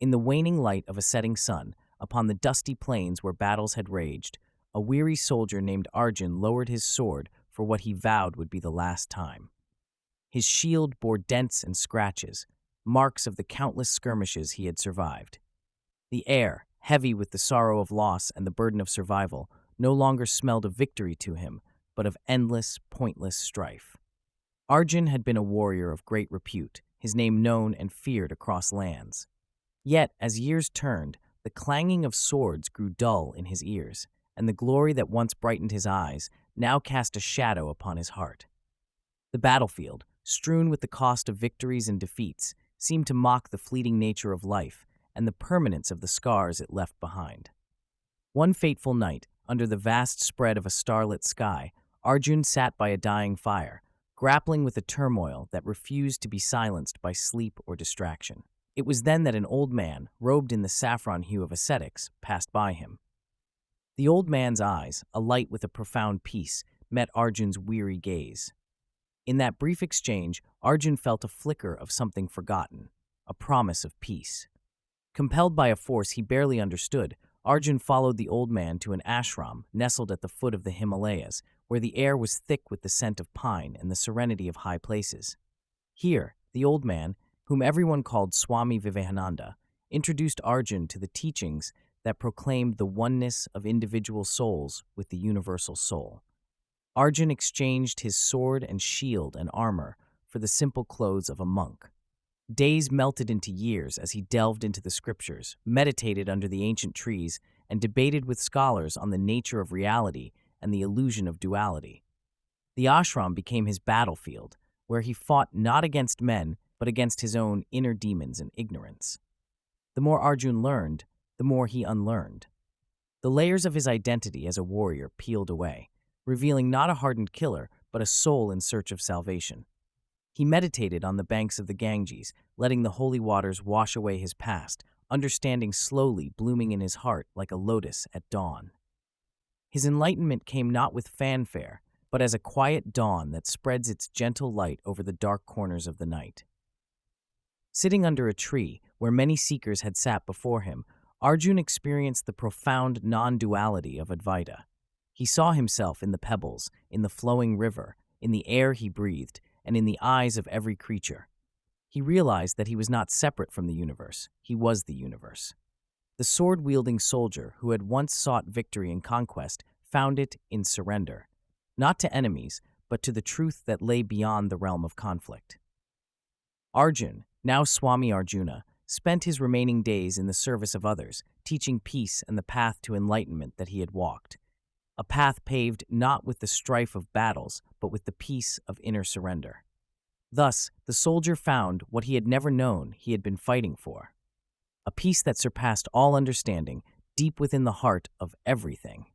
In the waning light of a setting sun, upon the dusty plains where battles had raged, a weary soldier named Arjun lowered his sword for what he vowed would be the last time. His shield bore dents and scratches, marks of the countless skirmishes he had survived. The air, heavy with the sorrow of loss and the burden of survival, no longer smelled of victory to him, but of endless, pointless strife. Arjun had been a warrior of great repute, his name known and feared across lands. Yet, as years turned, the clanging of swords grew dull in his ears, and the glory that once brightened his eyes now cast a shadow upon his heart. The battlefield, strewn with the cost of victories and defeats, seemed to mock the fleeting nature of life and the permanence of the scars it left behind. One fateful night, under the vast spread of a starlit sky, Arjun sat by a dying fire, grappling with a turmoil that refused to be silenced by sleep or distraction. It was then that an old man, robed in the saffron hue of ascetics, passed by him. The old man's eyes, alight with a profound peace, met Arjun's weary gaze. In that brief exchange, Arjun felt a flicker of something forgotten, a promise of peace. Compelled by a force he barely understood, Arjun followed the old man to an ashram nestled at the foot of the Himalayas, where the air was thick with the scent of pine and the serenity of high places. Here, the old man, whom everyone called Swami Vivekananda, introduced Arjun to the teachings that proclaimed the oneness of individual souls with the universal soul. Arjun exchanged his sword and shield and armor for the simple clothes of a monk. Days melted into years as he delved into the scriptures, meditated under the ancient trees, and debated with scholars on the nature of reality and the illusion of duality. The ashram became his battlefield, where he fought not against men, but against his own inner demons and ignorance. The more Arjun learned, the more he unlearned. The layers of his identity as a warrior peeled away, revealing not a hardened killer, but a soul in search of salvation. He meditated on the banks of the Ganges, letting the holy waters wash away his past, understanding slowly blooming in his heart like a lotus at dawn. His enlightenment came not with fanfare, but as a quiet dawn that spreads its gentle light over the dark corners of the night. Sitting under a tree, where many seekers had sat before him, Arjun experienced the profound non-duality of Advaita. He saw himself in the pebbles, in the flowing river, in the air he breathed, and in the eyes of every creature. He realized that he was not separate from the universe. He was the universe. The sword-wielding soldier who had once sought victory and conquest found it in surrender, not to enemies, but to the truth that lay beyond the realm of conflict. Arjun, now Swami Arjuna, spent his remaining days in the service of others, teaching peace and the path to enlightenment that he had walked, a path paved not with the strife of battles, but with the peace of inner surrender. Thus, the soldier found what he had never known he had been fighting for, a peace that surpassed all understanding, deep within the heart of everything.